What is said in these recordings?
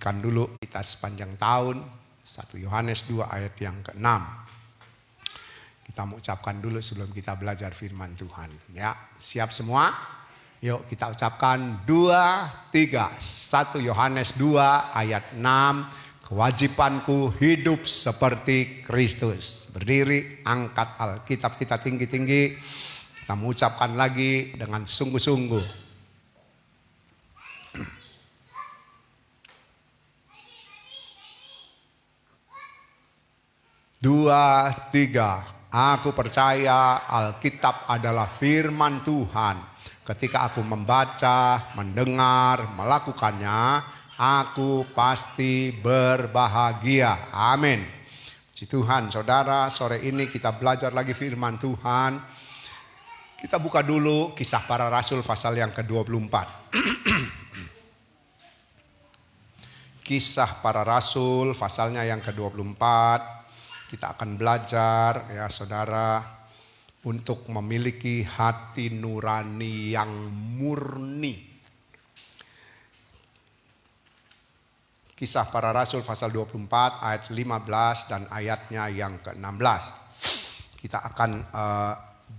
lanjutkan dulu kita sepanjang tahun 1 Yohanes 2 ayat yang ke-6. Kita mau ucapkan dulu sebelum kita belajar firman Tuhan. Ya, siap semua? Yuk kita ucapkan 2, 3. 1 Yohanes 2 ayat 6. Kewajibanku hidup seperti Kristus. Berdiri, angkat Alkitab kita tinggi-tinggi. Kita mengucapkan lagi dengan sungguh-sungguh. 2, 3. Aku percaya Alkitab adalah firman Tuhan. Ketika aku membaca, mendengar, melakukannya, aku pasti berbahagia. Amin. Puji Tuhan, saudara, sore ini kita belajar lagi firman Tuhan. Kita buka dulu Kisah Para Rasul pasal yang ke-24. Kisah Para Rasul pasalnya yang ke-24. Kita akan belajar ya saudara untuk memiliki hati nurani yang murni. Kisah Para Rasul pasal 24 ayat 15 dan ayatnya yang ke-16. Kita akan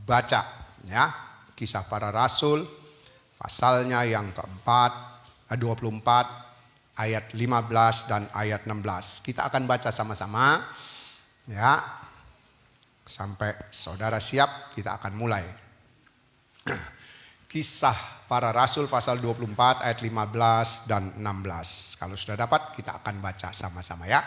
baca ya Kisah Para Rasul pasalnya yang ke-24 ayat 15 dan ayat 16. Kita akan baca sama-sama. Ya, sampai saudara siap kita akan mulai. Kisah Para Rasul pasal 24 ayat 15 dan 16. Kalau sudah dapat kita akan baca sama-sama ya.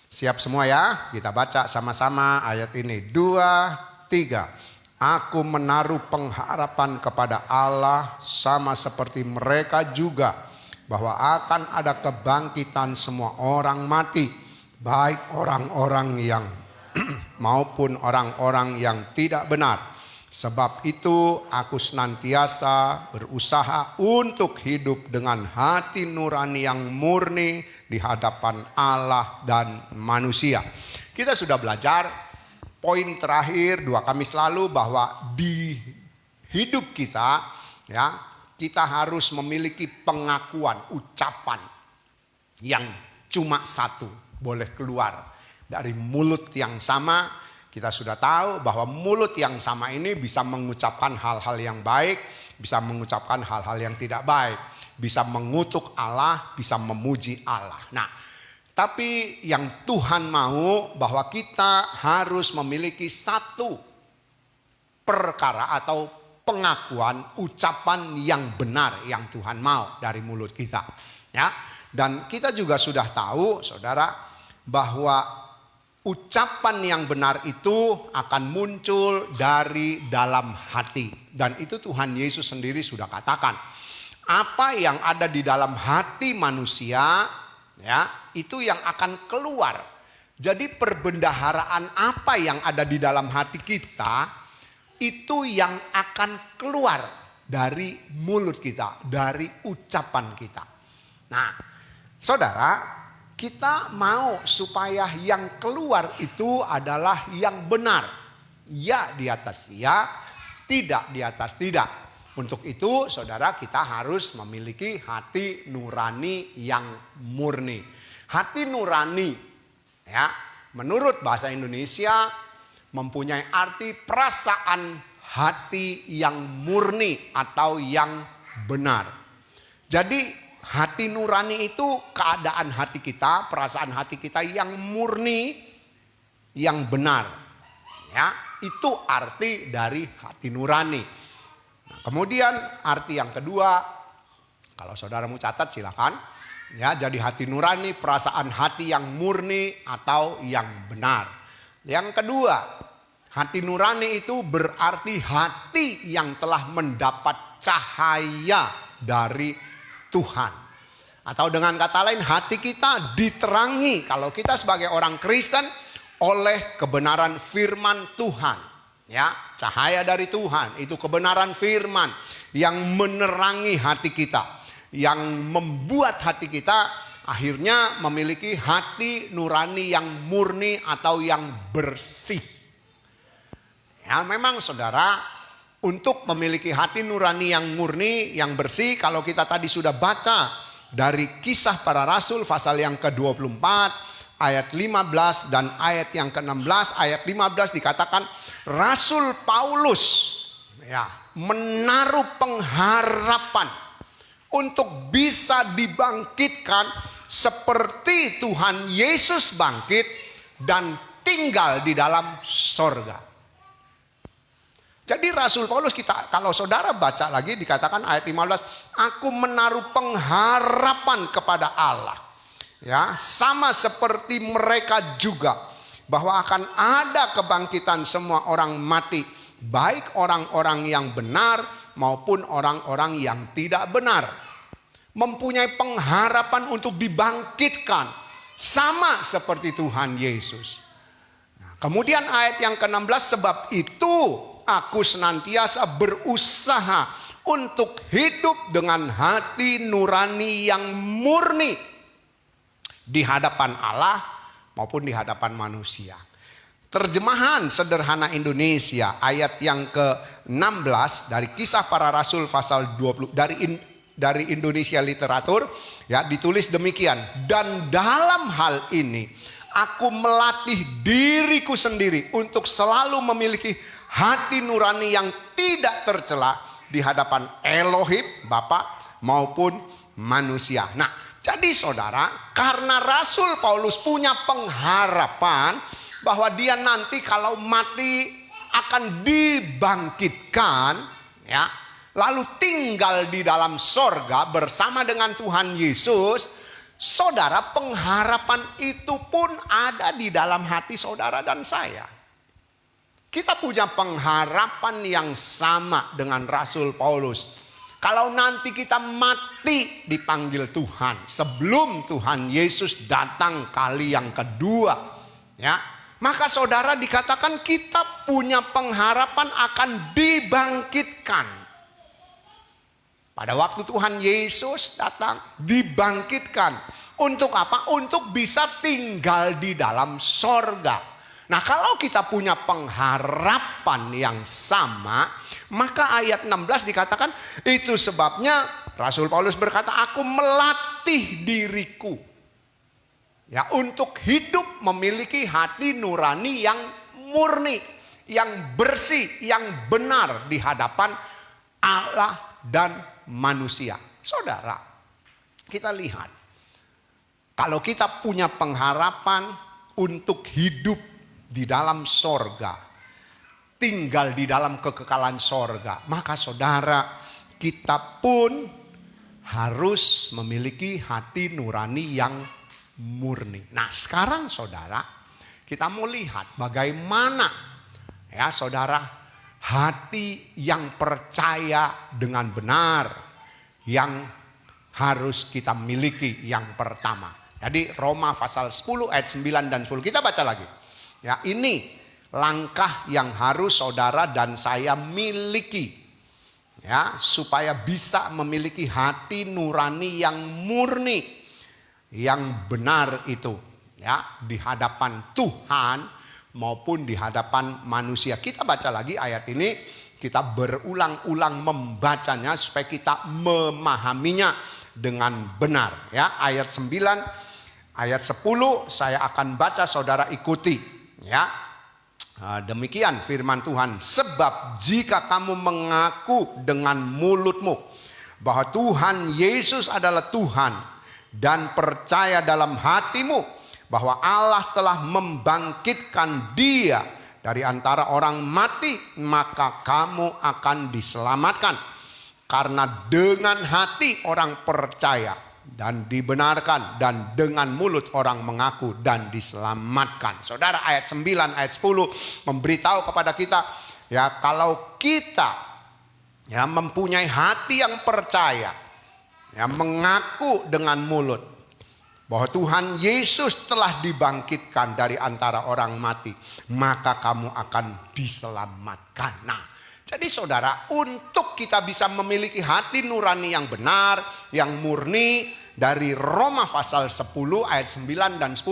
Siap semua ya, kita baca sama-sama ayat ini. 2, 3. Aku menaruh pengharapan kepada Allah sama seperti mereka juga, bahwa akan ada kebangkitan semua orang mati, baik orang-orang yang maupun orang-orang yang tidak benar. Sebab itu aku senantiasa berusaha untuk hidup dengan hati nurani yang murni di hadapan Allah dan manusia. Kita sudah belajar poin terakhir 2 Kamis lalu bahwa di hidup kita ya, kita harus memiliki pengakuan, ucapan yang cuma satu boleh keluar dari mulut yang sama. Kita sudah tahu bahwa mulut yang sama ini bisa mengucapkan hal-hal yang baik, bisa mengucapkan hal-hal yang tidak baik, bisa mengutuk Allah, bisa memuji Allah. Nah, tapi yang Tuhan mau bahwa kita harus memiliki satu perkara atau pengakuan, ucapan yang benar yang Tuhan mau dari mulut kita. Ya, dan kita juga sudah tahu, saudara, bahwa ucapan yang benar itu akan muncul dari dalam hati. Dan itu Tuhan Yesus sendiri sudah katakan. Apa yang ada di dalam hati manusia, ya, itu yang akan keluar. Jadi perbendaharaan apa yang ada di dalam hati kita, itu yang akan keluar dari mulut kita, dari ucapan kita. Nah, saudara, kita mau supaya yang keluar itu adalah yang benar. Ya di atas ya, tidak di atas tidak. Untuk itu saudara, kita harus memiliki hati nurani yang murni. Hati nurani ya, menurut bahasa Indonesia mempunyai arti perasaan hati yang murni atau yang benar. Jadi hati nurani itu keadaan hati kita, perasaan hati kita yang murni, yang benar. Ya, itu arti dari hati nurani. Nah, kemudian arti yang kedua, kalau saudara mau catat silakan. Ya, jadi hati nurani, perasaan hati yang murni atau yang benar. Yang kedua, hati nurani itu berarti hati yang telah mendapat cahaya dari Tuhan. Atau dengan kata lain, hati kita diterangi kalau kita sebagai orang Kristen oleh kebenaran firman Tuhan. Ya, cahaya dari Tuhan itu kebenaran firman yang menerangi hati kita, yang membuat hati kita akhirnya memiliki hati nurani yang murni atau yang bersih. Ya, memang saudara, untuk memiliki hati nurani yang murni, yang bersih, kalau kita tadi sudah baca dari Kisah Para Rasul pasal yang ke-24 ayat 15 dan ayat yang ke-16. Ayat 15 dikatakan Rasul Paulus ya menaruh pengharapan untuk bisa dibangkitkan seperti Tuhan Yesus bangkit dan tinggal di dalam sorga. Jadi Rasul Paulus, kalau saudara baca lagi dikatakan ayat 15, aku menaruh pengharapan kepada Allah. Ya, sama seperti mereka juga, bahwa akan ada kebangkitan semua orang mati, baik orang-orang yang benar maupun orang-orang yang tidak benar. Mempunyai pengharapan untuk dibangkitkan sama seperti Tuhan Yesus. Nah, kemudian ayat yang ke-16, sebab itu aku senantiasa berusaha untuk hidup dengan hati nurani yang murni di hadapan Allah maupun di hadapan manusia. Terjemahan sederhana Indonesia ayat yang ke-16 dari Kisah Para Rasul pasal 20 dari Indonesia Literatur ya ditulis demikian. Dan dalam hal ini aku melatih diriku sendiri untuk selalu memiliki hati nurani yang tidak tercela di hadapan Elohim Bapa maupun manusia. Nah, jadi saudara, karena Rasul Paulus punya pengharapan bahwa dia nanti kalau mati akan dibangkitkan ya, lalu tinggal di dalam sorga bersama dengan Tuhan Yesus. Saudara, pengharapan itu pun ada di dalam hati saudara dan saya. Kita punya pengharapan yang sama dengan Rasul Paulus. Kalau nanti kita mati dipanggil Tuhan sebelum Tuhan Yesus datang kali yang kedua ya, maka saudara dikatakan kita punya pengharapan akan dibangkitkan. Pada waktu Tuhan Yesus datang dibangkitkan. Untuk apa? Untuk bisa tinggal di dalam sorga. Nah, kalau kita punya pengharapan yang sama, maka ayat 16 dikatakan itu sebabnya Rasul Paulus berkata, aku melatih diriku ya untuk hidup memiliki hati nurani yang murni, yang bersih, yang benar di hadapan Allah dan manusia. Saudara, kita lihat, kalau kita punya pengharapan untuk hidup di dalam sorga, tinggal di dalam kekekalan sorga, maka saudara, kita pun harus memiliki hati nurani yang murni. Nah, sekarang saudara, kita mau lihat bagaimana ya saudara, hati yang percaya dengan benar yang harus kita miliki yang pertama. Jadi Roma pasal 10 ayat 9 dan 10 kita baca lagi. Ya, ini langkah yang harus saudara dan saya miliki ya, supaya bisa memiliki hati nurani yang murni, yang benar itu ya, di hadapan Tuhan maupun di hadapan manusia. Kita baca lagi ayat ini, kita berulang-ulang membacanya supaya kita memahaminya dengan benar ya. Ayat 9, ayat 10 saya akan baca, saudara ikuti ya. Demikian firman Tuhan, sebab jika kamu mengaku dengan mulutmu bahwa Tuhan Yesus adalah Tuhan dan percaya dalam hatimu bahwa Allah telah membangkitkan Dia dari antara orang mati, maka kamu akan diselamatkan. Karena dengan hati orang percaya dan dibenarkan, dan dengan mulut orang mengaku dan diselamatkan. Saudara, ayat 9 ayat 10 memberitahu kepada kita ya, kalau kita ya mempunyai hati yang percaya ya, mengaku dengan mulut bahwa Tuhan Yesus telah dibangkitkan dari antara orang mati, maka kamu akan diselamatkan. Nah, jadi saudara, untuk kita bisa memiliki hati nurani yang benar, yang murni, dari Roma pasal 10 ayat 9 dan 10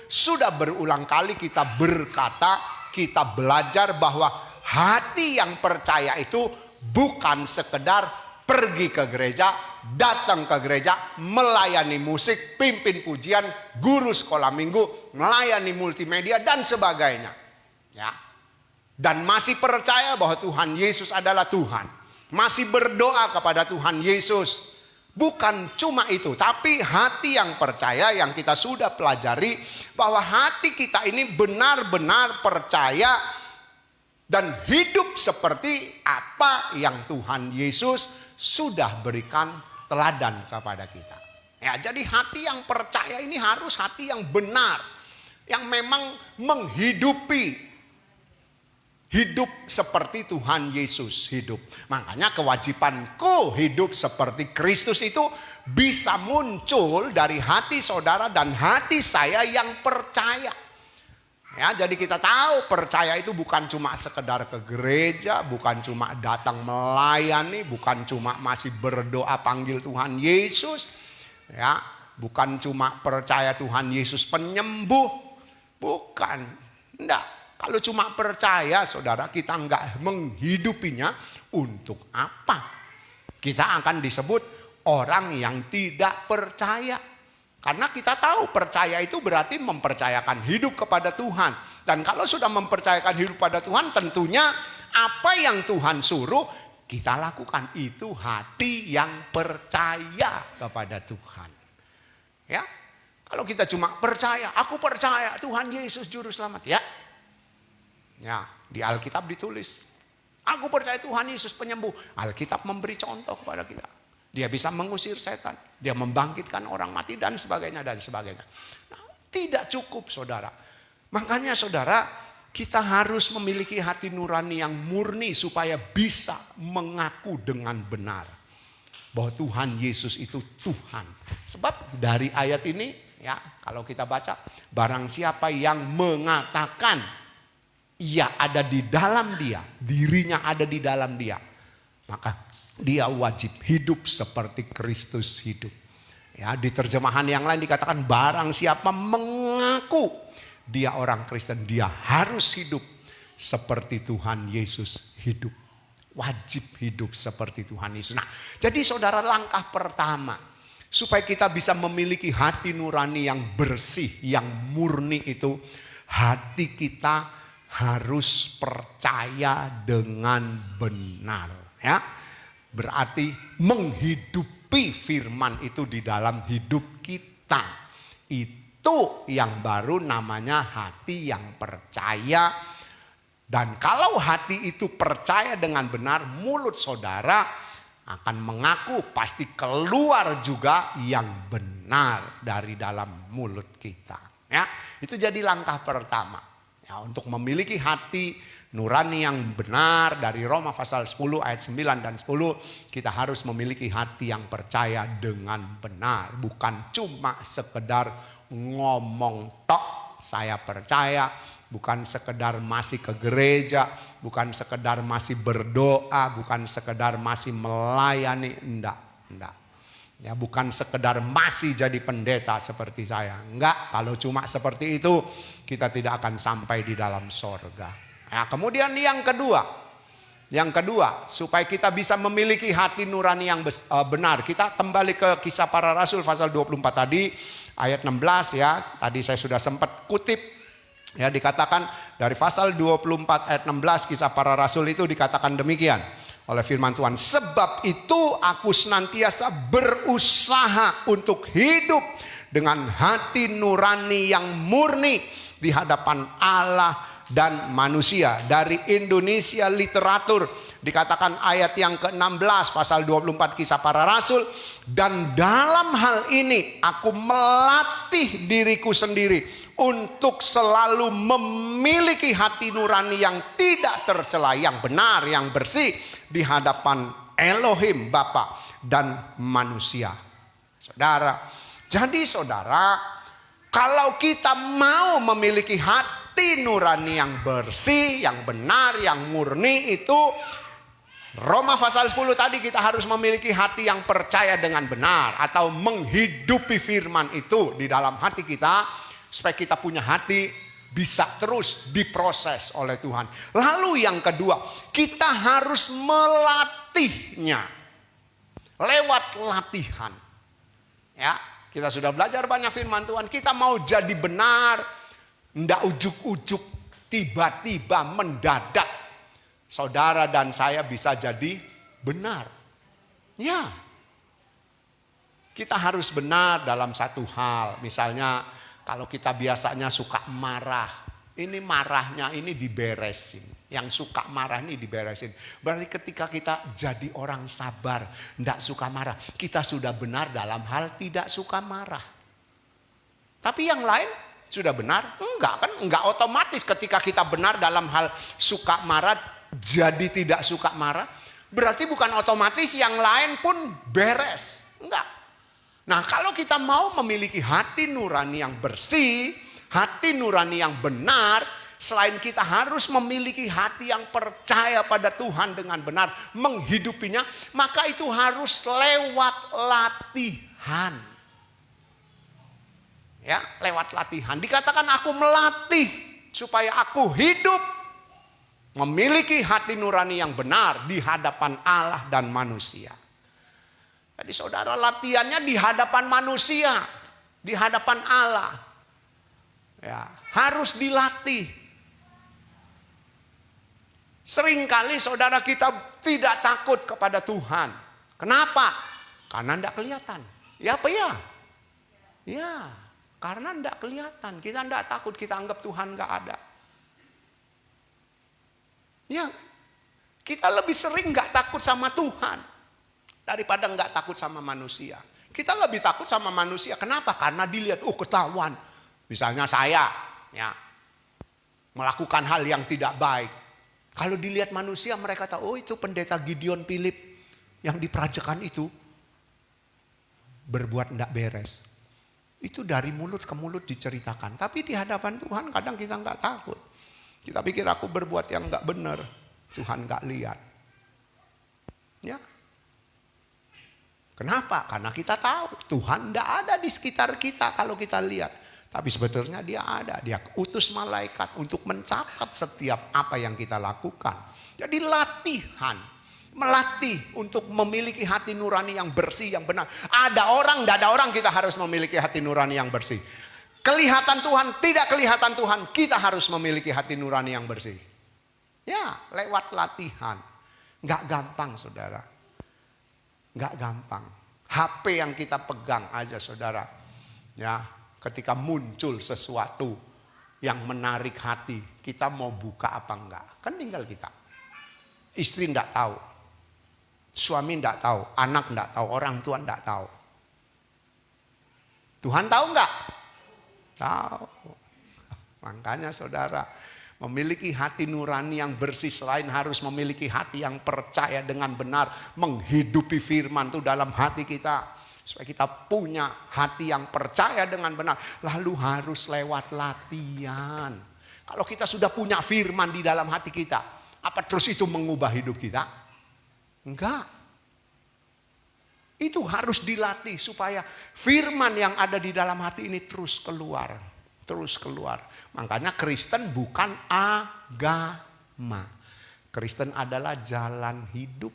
sudah berulang kali kita berkata, kita belajar bahwa hati yang percaya itu bukan sekedar pergi ke gereja, datang ke gereja, melayani musik, pimpin pujian, guru sekolah minggu, melayani multimedia dan sebagainya. Ya. Dan masih percaya bahwa Tuhan Yesus adalah Tuhan. Masih berdoa kepada Tuhan Yesus. Bukan cuma itu, tapi hati yang percaya yang kita sudah pelajari bahwa hati kita ini benar-benar percaya dan hidup seperti apa yang Tuhan Yesus sudah berikan teladan kepada kita. Ya, jadi hati yang percaya ini harus hati yang benar, yang memang menghidupi hidup seperti Tuhan Yesus hidup. Makanya kewajibanku hidup seperti Kristus itu bisa muncul dari hati saudara dan hati saya yang percaya. Ya, jadi kita tahu percaya itu bukan cuma sekedar ke gereja, bukan cuma datang melayani, bukan cuma masih berdoa panggil Tuhan Yesus. Ya, bukan cuma percaya Tuhan Yesus penyembuh. Bukan. Enggak. Kalau cuma percaya saudara kita enggak menghidupinya, untuk apa? Kita akan disebut orang yang tidak percaya. Karena kita tahu percaya itu berarti mempercayakan hidup kepada Tuhan. Dan kalau sudah mempercayakan hidup kepada Tuhan, tentunya apa yang Tuhan suruh kita lakukan. Itu hati yang percaya kepada Tuhan. Ya, kalau kita cuma percaya, aku percaya Tuhan Yesus juru selamat. Ya, di Alkitab ditulis, aku percaya Tuhan Yesus penyembuh. Alkitab memberi contoh kepada kita. Dia bisa mengusir setan, dia membangkitkan orang mati dan sebagainya dan sebagainya. Nah, tidak cukup saudara. Makanya saudara, kita harus memiliki hati nurani yang murni supaya bisa mengaku dengan benar bahwa Tuhan Yesus itu Tuhan. Sebab dari ayat ini ya, kalau kita baca, barang siapa yang mengatakan ia ada di dalam dia, dirinya ada di dalam dia, maka dia wajib hidup seperti Kristus hidup. Ya, di terjemahan yang lain dikatakan barang siapa mengaku dia orang Kristen, dia harus hidup seperti Tuhan Yesus hidup. Wajib hidup seperti Tuhan Yesus. Nah, jadi saudara, langkah pertama supaya kita bisa memiliki hati nurani yang bersih, yang murni itu, hati kita harus percaya dengan benar. Ya. Berarti menghidupi firman itu di dalam hidup kita. Itu yang baru namanya hati yang percaya. Dan kalau hati itu percaya dengan benar, mulut saudara akan mengaku, pasti keluar juga yang benar dari dalam mulut kita. Ya, itu jadi langkah pertama. Ya, untuk memiliki hati nurani yang benar dari Roma pasal 10 ayat 9 dan 10. Kita harus memiliki hati yang percaya dengan benar. Bukan cuma sekedar ngomong tok saya percaya. Bukan sekedar masih ke gereja. Bukan sekedar masih berdoa. Bukan sekedar masih melayani. Enggak. Ya, bukan sekedar masih jadi pendeta seperti saya. Enggak, kalau cuma seperti itu kita tidak akan sampai di dalam sorga. Nah, kemudian yang kedua, supaya kita bisa memiliki hati nurani yang benar, kita kembali ke Kisah Para Rasul pasal 24 tadi, ayat 16 ya. Tadi saya sudah sempat kutip ya, dikatakan dari pasal 24 ayat 16 Kisah Para Rasul itu dikatakan demikian oleh firman Tuhan. Sebab itu aku senantiasa berusaha untuk hidup dengan hati nurani yang murni di hadapan Allah dan manusia. Dari Indonesia Literatur dikatakan ayat yang ke-16 pasal 24 Kisah Para Rasul. Dan dalam hal ini aku melatih diriku sendiri untuk selalu memiliki hati nurani yang tidak tercela, yang benar, yang bersih di hadapan Elohim Bapa dan manusia. Saudara, jadi saudara, kalau kita mau memiliki hati nurani yang bersih, yang benar, yang murni, itu Roma pasal 10 tadi kita harus memiliki hati yang percaya dengan benar atau menghidupi firman itu di dalam hati kita supaya kita punya hati bisa terus diproses oleh Tuhan. Lalu yang kedua, kita harus melatihnya. lewat latihan. Ya, kita sudah belajar banyak firman Tuhan. Kita mau jadi benar, ndak ujuk-ujuk, tiba-tiba mendadak saudara dan saya bisa jadi benar. Ya, kita harus benar dalam satu hal. Misalnya kalau kita biasanya suka marah, ini marahnya ini diberesin. Yang suka marah ini diberesin. Berarti ketika kita jadi orang sabar, tidak suka marah, kita sudah benar dalam hal tidak suka marah. Tapi yang lain sudah benar? Enggak kan? Enggak otomatis ketika kita benar dalam hal suka marah jadi tidak suka marah. Berarti bukan otomatis yang lain pun beres. Enggak. Nah, kalau kita mau memiliki hati nurani yang bersih, hati nurani yang benar, selain kita harus memiliki hati yang percaya pada Tuhan dengan benar, menghidupinya, maka itu harus lewat latihan. Ya, lewat latihan. Dikatakan aku melatih supaya aku hidup memiliki hati nurani yang benar di hadapan Allah dan manusia. Jadi saudara, latihannya di hadapan manusia, di hadapan Allah. Ya, harus dilatih. Seringkali saudara kita tidak takut kepada Tuhan. Kenapa? Karena tidak kelihatan. Ya apa ya? Ya, karena tidak kelihatan. Kita tidak takut, kita anggap Tuhan nggak ada. Ya, kita lebih sering nggak takut sama Tuhan daripada nggak takut sama manusia. Kita lebih takut sama manusia. Kenapa? Karena dilihat, ketahuan. Misalnya saya, ya, melakukan hal yang tidak baik. Kalau dilihat manusia, mereka tahu, itu pendeta Gideon Philip yang diperajakan itu berbuat tidak beres. Itu dari mulut ke mulut diceritakan. Tapi di hadapan Tuhan kadang kita nggak takut. Kita pikir aku berbuat yang nggak benar, Tuhan nggak lihat. Ya. Kenapa? Karena kita tahu Tuhan tidak ada di sekitar kita kalau kita lihat. Tapi sebetulnya dia ada. Dia utus malaikat untuk mencatat setiap apa yang kita lakukan. Jadi latihan. Melatih untuk memiliki hati nurani yang bersih, yang benar. Ada orang, tidak ada orang, kita harus memiliki hati nurani yang bersih. Kelihatan Tuhan, tidak kelihatan Tuhan, kita harus memiliki hati nurani yang bersih. Ya, lewat latihan. Nggak gampang saudara. Nggak gampang. HP yang kita pegang aja saudara. Ya, ketika muncul sesuatu yang menarik hati, kita mau buka apa enggak? Kan tinggal kita. Istri enggak tahu. Suami enggak tahu, anak enggak tahu, orang tua enggak tahu. Tuhan tahu enggak? Tahu. Makanya saudara, memiliki hati nurani yang bersih selain harus memiliki hati yang percaya dengan benar, menghidupi firman itu dalam hati kita. Supaya kita punya hati yang percaya dengan benar. Lalu harus lewat latihan. Kalau kita sudah punya firman di dalam hati kita, apa terus itu mengubah hidup kita? Enggak. Itu harus dilatih supaya firman yang ada di dalam hati ini terus keluar. Terus keluar. Makanya Kristen bukan agama. Kristen adalah jalan hidup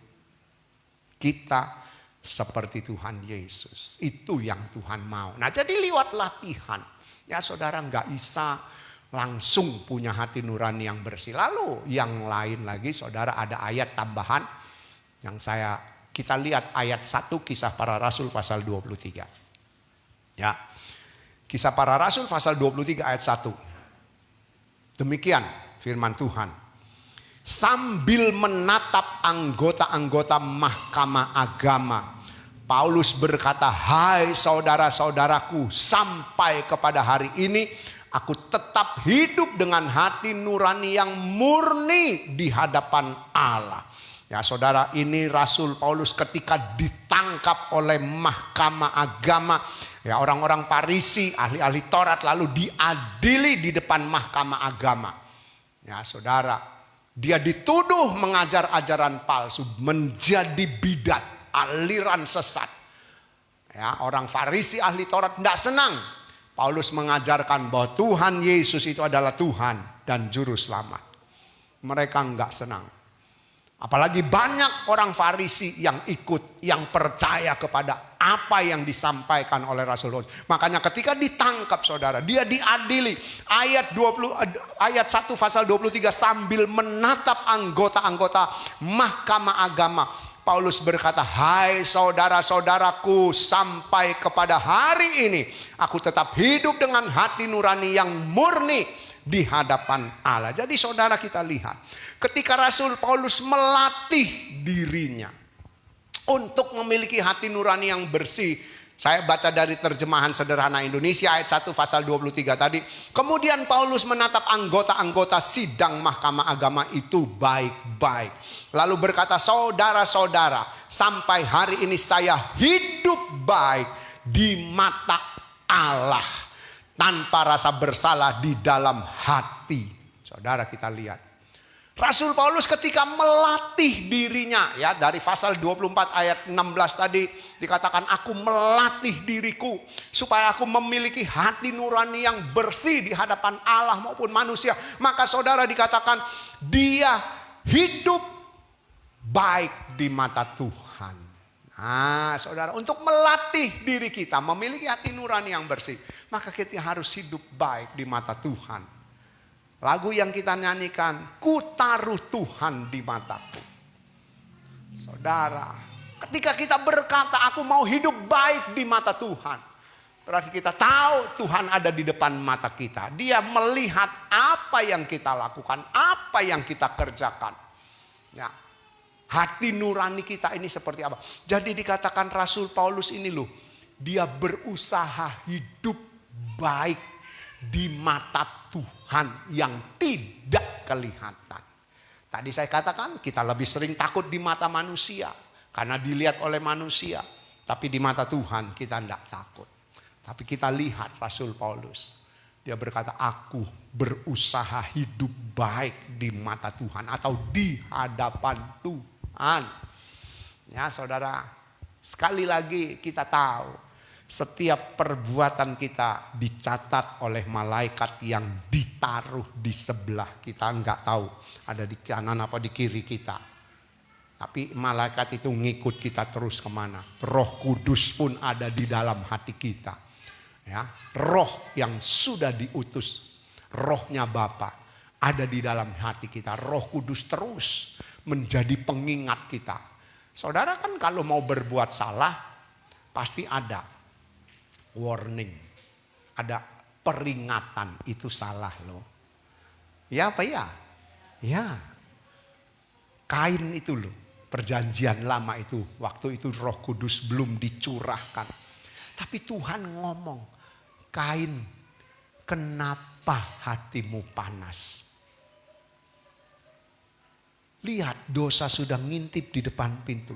kita seperti Tuhan Yesus. Itu yang Tuhan mau. Nah, jadi lewat latihan. Ya saudara, nggak bisa langsung punya hati nurani yang bersih. Lalu yang lain lagi saudara, ada ayat tambahan yang kita lihat ayat 1 Kisah Para Rasul pasal 23. Ya. Kisah Para Rasul pasal 23 ayat 1. Demikian firman Tuhan. Sambil menatap anggota-anggota mahkamah agama, Paulus berkata, "Hai saudara-saudaraku, sampai kepada hari ini aku tetap hidup dengan hati nurani yang murni di hadapan Allah." Ya saudara, ini Rasul Paulus ketika ditangkap oleh mahkamah agama, ya orang-orang Farisi, ahli-ahli Taurat, lalu diadili di depan mahkamah agama. Ya saudara, dia dituduh mengajar ajaran palsu, menjadi bidat, aliran sesat. Ya, orang Farisi ahli Taurat tidak senang. Paulus mengajarkan bahwa Tuhan Yesus itu adalah Tuhan dan Juru Selamat. Mereka enggak senang. Apalagi banyak orang Farisi yang ikut, yang percaya kepada apa yang disampaikan oleh Rasul Paulus. Makanya ketika ditangkap saudara, dia diadili. Ayat 1 pasal 23 sambil menatap anggota-anggota mahkamah agama. Paulus berkata, hai saudara-saudaraku, sampai kepada hari ini aku tetap hidup dengan hati nurani yang murni di hadapan Allah. Jadi saudara, kita lihat ketika Rasul Paulus melatih dirinya untuk memiliki hati nurani yang bersih. Saya baca dari terjemahan sederhana Indonesia ayat 1 pasal 23 tadi. Kemudian Paulus menatap anggota-anggota sidang mahkamah agama itu baik-baik. Lalu berkata, saudara-saudara, sampai hari ini saya hidup baik di mata Allah tanpa rasa bersalah di dalam hati. Saudara, kita lihat Rasul Paulus ketika melatih dirinya, ya, dari pasal 24 ayat 16 tadi dikatakan, aku melatih diriku supaya aku memiliki hati nurani yang bersih di hadapan Allah maupun manusia. Maka saudara, dikatakan dia hidup baik di mata Tuhan. Nah saudara, untuk melatih diri kita memiliki hati nurani yang bersih, maka kita harus hidup baik di mata Tuhan. Lagu yang kita nyanyikan, ku taruh Tuhan di mataku. Saudara, ketika kita berkata aku mau hidup baik di mata Tuhan, berarti kita tahu Tuhan ada di depan mata kita. Dia melihat apa yang kita lakukan, apa yang kita kerjakan. Ya, hati nurani kita ini seperti apa. Jadi dikatakan Rasul Paulus ini loh, dia berusaha hidup baik di mata Tuhan yang tidak kelihatan. Tadi saya katakan kita lebih sering takut di mata manusia karena dilihat oleh manusia. Tapi di mata Tuhan kita tidak takut. Tapi kita lihat Rasul Paulus, dia berkata, aku berusaha hidup baik di mata Tuhan atau di hadapan Tuhan. Ya saudara, sekali lagi kita tahu setiap perbuatan kita dicatat oleh malaikat yang ditaruh di sebelah kita. Enggak tahu ada di kanan apa di kiri kita. Tapi malaikat itu ngikut kita terus kemana. Roh Kudus pun ada di dalam hati kita. Ya, roh yang sudah diutus, rohnya Bapa ada di dalam hati kita. Roh Kudus terus menjadi pengingat kita. Saudara kan kalau mau berbuat salah pasti ada warning, ada peringatan, itu salah loh. Ya apa ya? Ya, Kain itu loh, perjanjian lama itu, waktu itu Roh Kudus belum dicurahkan. Tapi Tuhan ngomong, Kain, kenapa hatimu panas? Lihat, dosa sudah ngintip di depan pintu.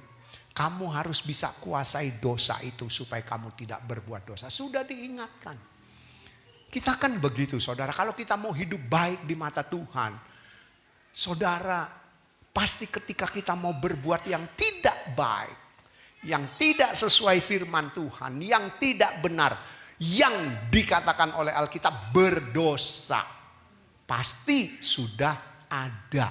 Kamu harus bisa kuasai dosa itu supaya kamu tidak berbuat dosa. Sudah diingatkan. Kita kan begitu saudara. Kalau kita mau hidup baik di mata Tuhan. Saudara, pasti ketika kita mau berbuat yang tidak baik. Yang tidak sesuai firman Tuhan. Yang tidak benar. Yang dikatakan oleh Alkitab berdosa. Pasti sudah ada.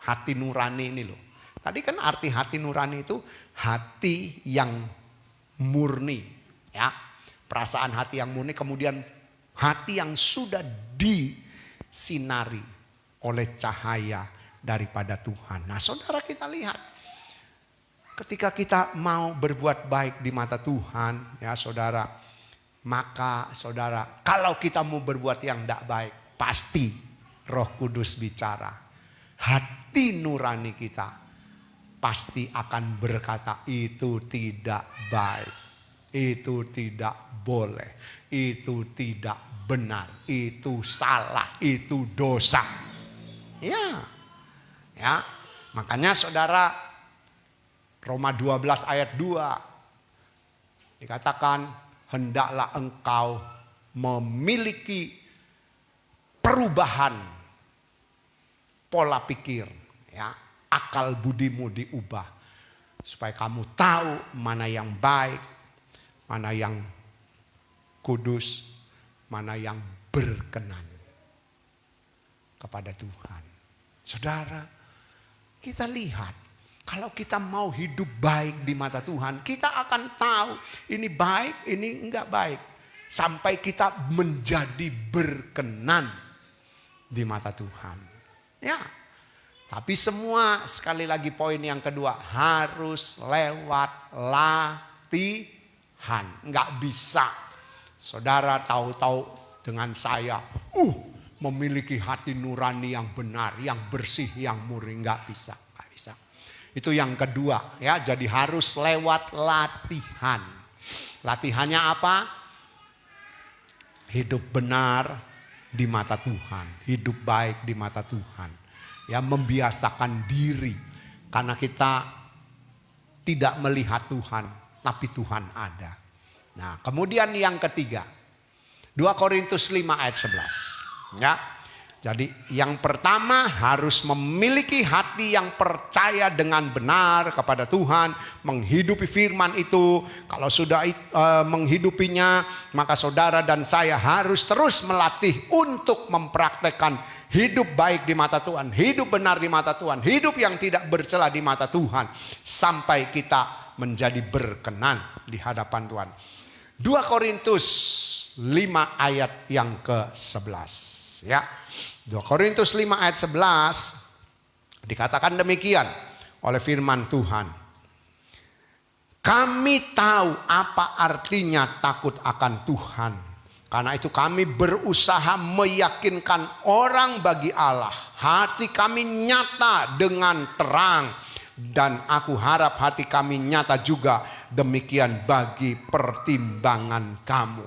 Hati nurani ini loh. Tadi kan arti hati nurani itu hati yang murni, ya. Perasaan hati yang murni, kemudian hati yang sudah disinari oleh cahaya daripada Tuhan. Nah, saudara, kita lihat ketika kita mau berbuat baik di mata Tuhan, ya saudara, maka saudara, kalau kita mau berbuat yang tidak baik, pasti Roh Kudus bicara. Hati nurani kita pasti akan berkata itu tidak baik, itu tidak boleh, itu tidak benar, itu salah, itu dosa. Ya, ya. Makanya saudara, Roma 12 ayat 2 dikatakan hendaklah engkau memiliki perubahan pola pikir, ya. Akal budimu diubah. Supaya kamu tahu mana yang baik, mana yang kudus, mana yang berkenan kepada Tuhan. Saudara, Kita lihat, kalau kita mau hidup baik di mata Tuhan, kita akan tahu ini baik, ini enggak baik. Sampai kita menjadi berkenan di mata Tuhan. Ya, tapi semua, sekali lagi poin yang kedua, harus lewat latihan. Enggak bisa saudara tahu-tahu dengan saya, memiliki hati nurani yang benar, yang bersih, yang murni. Enggak bisa, enggak bisa. Itu yang kedua ya, jadi harus lewat latihan. Latihannya apa? Hidup benar di mata Tuhan, hidup baik di mata Tuhan. Ya, membiasakan diri karena kita tidak melihat Tuhan, tapi Tuhan ada. Nah, kemudian yang ketiga, 2 Korintus 5 ayat 11. Ya. Jadi yang pertama harus memiliki hati yang percaya dengan benar kepada Tuhan, menghidupi firman itu. Kalau sudah menghidupinya, maka saudara dan saya harus terus melatih untuk mempraktekkan hidup baik di mata Tuhan, hidup benar di mata Tuhan, hidup yang tidak bercela di mata Tuhan, sampai kita menjadi berkenan di hadapan Tuhan. 2 Korintus 5 ayat yang ke-11 ya. 2 Korintus 5 ayat 11 dikatakan demikian oleh firman Tuhan. Kami tahu apa artinya takut akan Tuhan. Karena itu kami berusaha meyakinkan orang bagi Allah. Hati kami nyata dengan terang. Dan aku harap hati kami nyata juga demikian bagi pertimbangan kamu.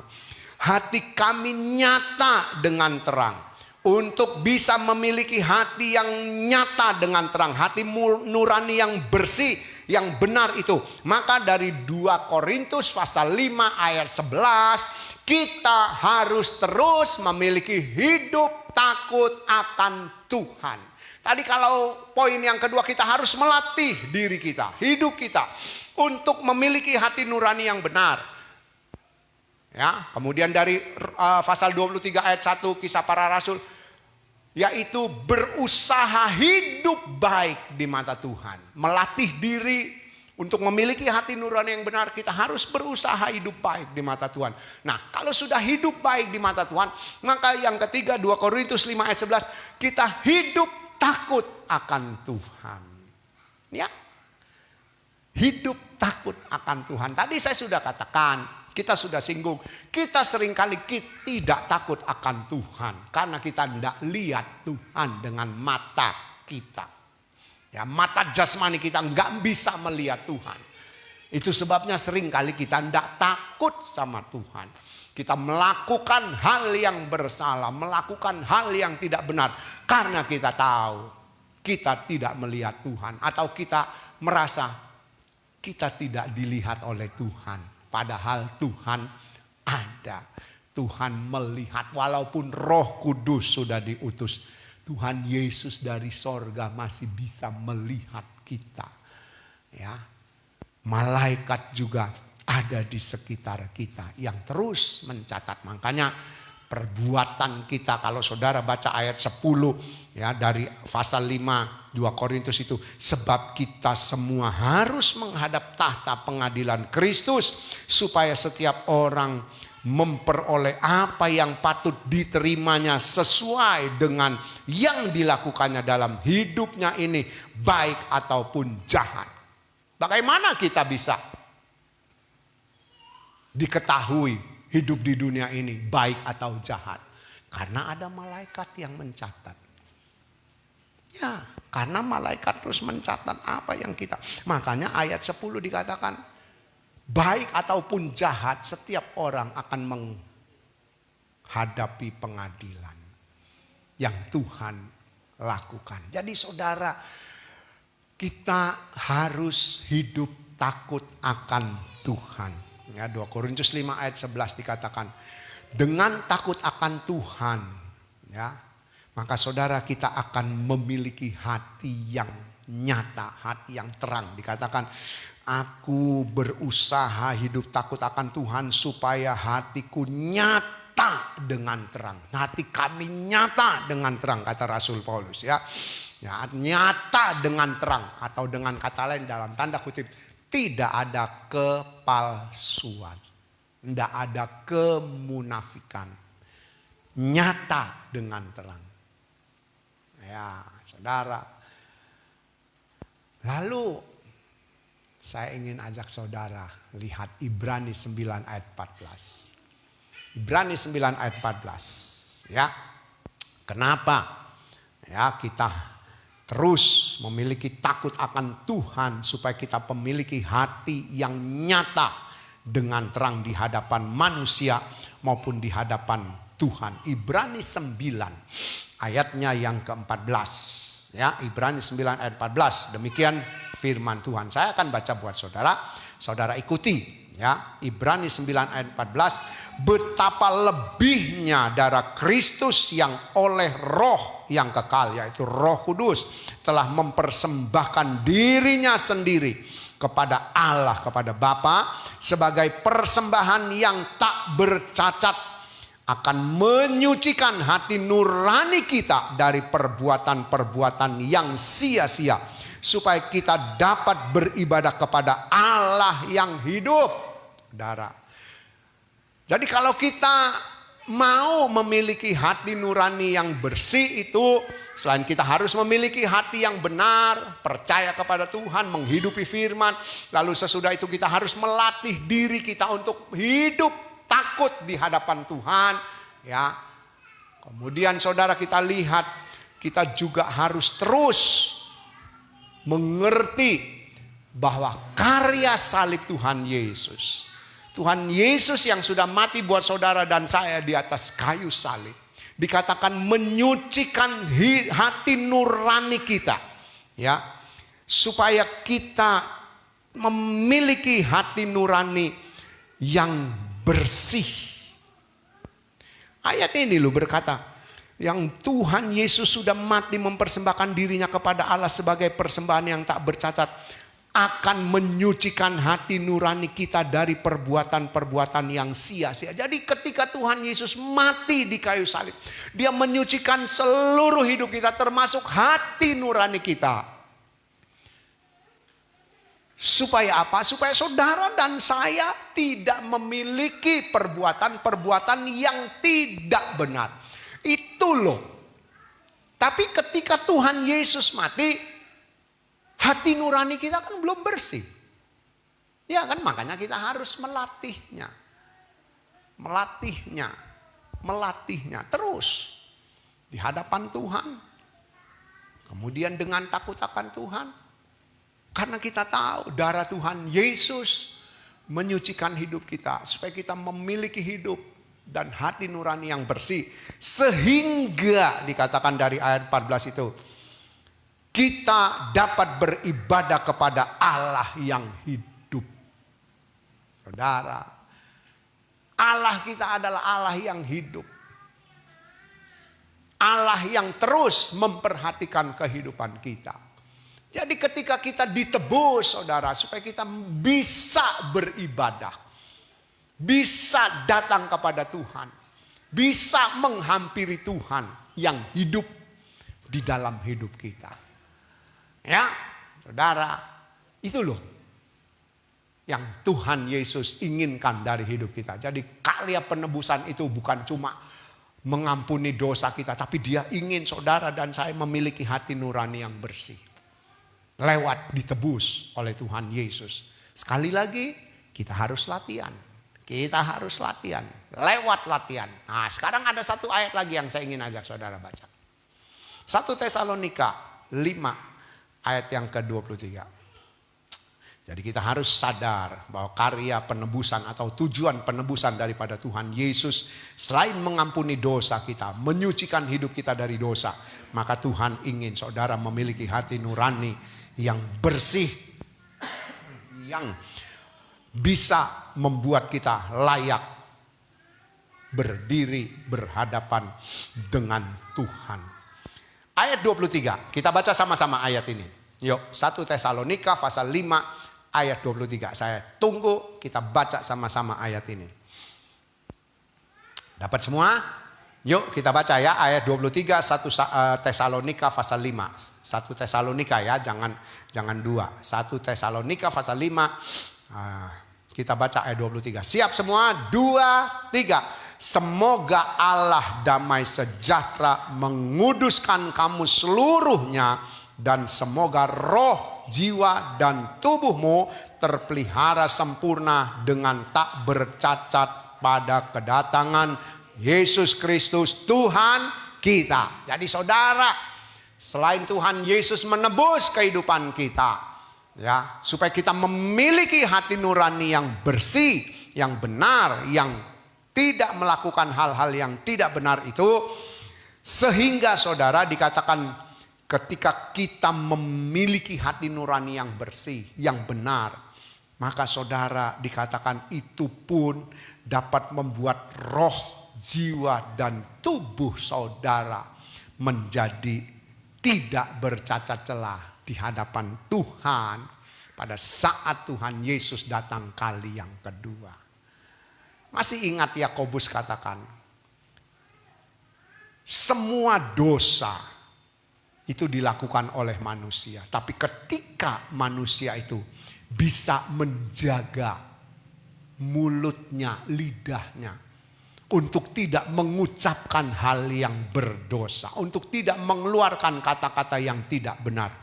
Hati kami nyata dengan terang. Untuk bisa memiliki hati yang nyata dengan terang. Hati nurani yang bersih, yang benar itu. Maka dari 2 Korintus pasal 5 ayat 11. Kita harus terus memiliki hidup takut akan Tuhan. Tadi kalau poin yang kedua, kita harus melatih diri kita, hidup kita. Untuk memiliki hati nurani yang benar. Ya, kemudian dari pasal 23 ayat 1 Kisah Para Rasul. Yaitu berusaha hidup baik di mata Tuhan. Melatih diri untuk memiliki hati nurani yang benar. Kita harus berusaha hidup baik di mata Tuhan. Nah, kalau sudah hidup baik di mata Tuhan, maka yang ketiga 2 Korintus 5 ayat 11. Kita hidup takut akan Tuhan. Ya, hidup takut akan Tuhan. Tadi saya sudah katakan, kita sudah singgung, kita seringkali tidak takut akan Tuhan. Karena kita tidak lihat Tuhan dengan mata kita. Ya, mata jasmani kita nggak bisa melihat Tuhan. Itu sebabnya seringkali kita tidak takut sama Tuhan. Kita melakukan hal yang bersalah, melakukan hal yang tidak benar. Karena kita tahu kita tidak melihat Tuhan. Atau kita merasa kita tidak dilihat oleh Tuhan. Padahal Tuhan ada. Tuhan melihat. Walaupun Roh Kudus sudah diutus, Tuhan Yesus dari sorga masih bisa melihat kita. Ya, malaikat juga ada di sekitar kita yang terus mencatat. Makanya perbuatan kita, kalau saudara baca ayat 10 ya dari pasal 5 2 Korintus itu, sebab kita semua harus menghadap tahta pengadilan Kristus supaya setiap orang memperoleh apa yang patut diterimanya sesuai dengan yang dilakukannya dalam hidupnya ini, baik ataupun jahat. Bagaimana kita bisa diketahui hidup di dunia ini baik atau jahat? Karena ada malaikat yang mencatat. Ya, karena malaikat terus mencatat apa yang kita. Makanya ayat 10 dikatakan, baik ataupun jahat setiap orang akan menghadapi pengadilan yang Tuhan lakukan. Jadi saudara, kita harus hidup takut akan Tuhan. Ya, 2 Korintus 5 ayat 11 dikatakan, dengan takut akan Tuhan, ya, maka saudara kita akan memiliki hati yang nyata, hati yang terang. Dikatakan, aku berusaha hidup takut akan Tuhan supaya hatiku nyata dengan terang. Hati kami nyata dengan terang, kata Rasul Paulus ya. Ya, nyata dengan terang, atau dengan kata lain dalam tanda kutip, tidak ada kepalsuan, tidak ada kemunafikan, nyata dengan terang. Ya, saudara. Lalu saya ingin ajak saudara lihat Ibrani 9 ayat 14. Ibrani 9 ayat 14. Ya. Kenapa? Ya, kita terus memiliki takut akan Tuhan supaya kita memiliki hati yang nyata dengan terang di hadapan manusia maupun di hadapan Tuhan. Ibrani 9 ayatnya yang ke-14. Ya, Ibrani 9 ayat 14. Demikian firman Tuhan. Saya akan baca buat saudara. Saudara ikuti. Ya, Ibrani 9 ayat 14. Betapa lebihnya darah Kristus yang oleh roh yang kekal, yaitu Roh Kudus, telah mempersembahkan dirinya sendiri kepada Allah, kepada Bapa, sebagai persembahan yang tak bercacat, akan menyucikan hati nurani kita dari perbuatan-perbuatan yang sia-sia, supaya kita dapat beribadah kepada Allah yang hidup. Saudara, jadi kalau kita mau memiliki hati nurani yang bersih itu, selain kita harus memiliki hati yang benar, percaya kepada Tuhan, menghidupi firman, lalu sesudah itu kita harus melatih diri kita untuk hidup takut di hadapan Tuhan. Ya, kemudian saudara, kita lihat, kita juga harus terus mengerti bahwa karya salib Tuhan Yesus, Tuhan Yesus yang sudah mati buat saudara dan saya di atas kayu salib, dikatakan menyucikan hati nurani kita, ya, supaya kita memiliki hati nurani yang bersih. Ayat ini loh berkata, yang Tuhan Yesus sudah mati mempersembahkan dirinya kepada Allah sebagai persembahan yang tak bercacat, akan menyucikan hati nurani kita dari perbuatan-perbuatan yang sia-sia. Jadi ketika Tuhan Yesus mati di kayu salib, Dia menyucikan seluruh hidup kita, termasuk hati nurani kita. Supaya apa? Supaya saudara dan saya tidak memiliki perbuatan-perbuatan yang tidak benar. Itu loh. Tapi ketika Tuhan Yesus mati, hati nurani kita kan belum bersih. Ya kan, makanya kita harus melatihnya. Melatihnya terus di hadapan Tuhan. Kemudian dengan takut akan Tuhan. Karena kita tahu darah Tuhan Yesus menyucikan hidup kita, supaya kita memiliki hidup dan hati nurani yang bersih. Sehingga dikatakan dari ayat 14 itu, kita dapat beribadah kepada Allah yang hidup. Saudara, Allah kita adalah Allah yang hidup. Allah yang terus memperhatikan kehidupan kita. Jadi ketika kita ditebus, saudara, supaya kita bisa beribadah, bisa datang kepada Tuhan, bisa menghampiri Tuhan yang hidup di dalam hidup kita. Ya, saudara, itu loh yang Tuhan Yesus inginkan dari hidup kita. Jadi karya penebusan itu bukan cuma mengampuni dosa kita, tapi Dia ingin saudara dan saya memiliki hati nurani yang bersih. Lewat ditebus oleh Tuhan Yesus. Sekali lagi, kita harus latihan. Lewat latihan. Nah, sekarang ada satu ayat lagi yang saya ingin ajak saudara baca. 1 Tesalonika 5 ayat yang ke-23. Jadi kita harus sadar bahwa karya penebusan atau tujuan penebusan daripada Tuhan Yesus, selain mengampuni dosa kita, menyucikan hidup kita dari dosa, maka Tuhan ingin saudara memiliki hati nurani yang bersih, yang bisa membuat kita layak berdiri berhadapan dengan Tuhan. Ayat 23, kita baca sama-sama ayat ini. Yuk, 1 Tesalonika pasal 5 ayat 23. Saya tunggu kita baca sama-sama ayat ini. Dapat semua? Yuk kita baca ya ayat 23 1 Tesalonika pasal 5. 1 Tesalonika ya, jangan 2. 1 Tesalonika pasal 5. Kita baca ayat 23. Siap semua? 2, 3. Semoga Allah damai sejahtera menguduskan kamu seluruhnya, dan semoga roh, jiwa, dan tubuhmu terpelihara sempurna dengan tak bercacat pada kedatangan Yesus Kristus Tuhan kita. Jadi saudara, selain Tuhan Yesus menebus kehidupan kita, ya, supaya kita memiliki hati nurani yang bersih, yang benar, yang tidak melakukan hal-hal yang tidak benar itu, sehingga saudara dikatakan ketika kita memiliki hati nurani yang bersih, yang benar, maka saudara dikatakan itu pun dapat membuat roh, jiwa, dan tubuh saudara menjadi tidak bercacat celah di hadapan Tuhan pada saat Tuhan Yesus datang kali yang kedua. Masih ingat Yakobus katakan, semua dosa itu dilakukan oleh manusia. Tapi ketika manusia itu bisa menjaga mulutnya, lidahnya, untuk tidak mengucapkan hal yang berdosa, untuk tidak mengeluarkan kata-kata yang tidak benar,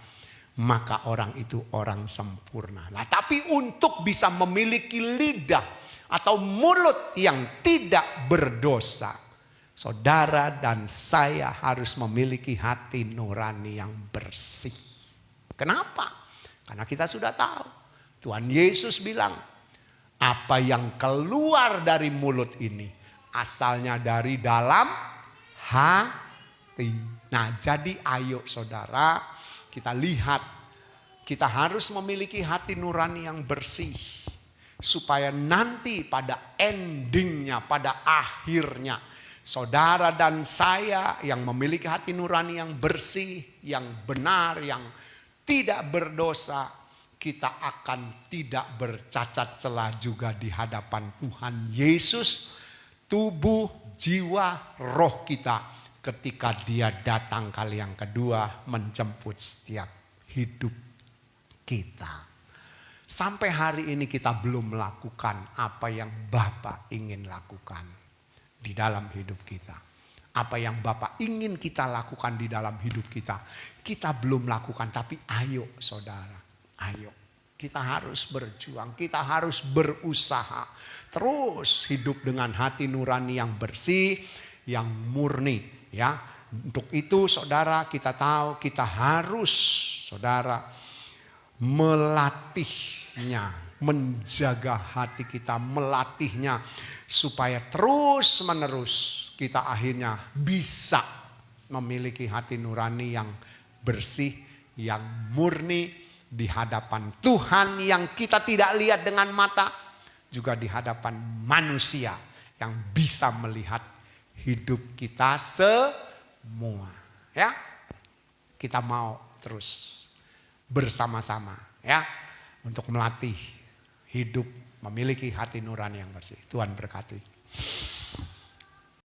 maka orang itu orang sempurna. Nah, tapi untuk bisa memiliki lidah atau mulut yang tidak berdosa, saudara dan saya harus memiliki hati nurani yang bersih. Kenapa? Karena kita sudah tahu Tuhan Yesus bilang, apa yang keluar dari mulut ini asalnya dari dalam hati. Nah, jadi ayo saudara, kita lihat, kita harus memiliki hati nurani yang bersih, supaya nanti pada endingnya, pada akhirnya, saudara dan saya yang memiliki hati nurani yang bersih, yang benar, yang tidak berdosa, kita akan tidak bercacat celah juga di hadapan Tuhan Yesus, tubuh, jiwa, roh kita ketika Dia datang kali yang kedua menjemput setiap hidup kita. Sampai hari ini kita belum melakukan apa yang Bapa ingin lakukan di dalam hidup kita. Apa yang Bapa ingin kita lakukan di dalam hidup kita, kita belum lakukan. Tapi ayo saudara, ayo. Kita harus berjuang, kita harus berusaha. Terus hidup dengan hati nurani yang bersih, yang murni. Ya, untuk itu saudara kita tahu kita harus saudara melatihnya, menjaga hati kita, melatihnya supaya terus menerus kita akhirnya bisa memiliki hati nurani yang bersih, yang murni, di hadapan Tuhan yang kita tidak lihat dengan mata, juga di hadapan manusia yang bisa melihat hidup kita semua. Ya, kita mau terus bersama-sama ya untuk melatih hidup memiliki hati nurani yang bersih. Tuhan berkati.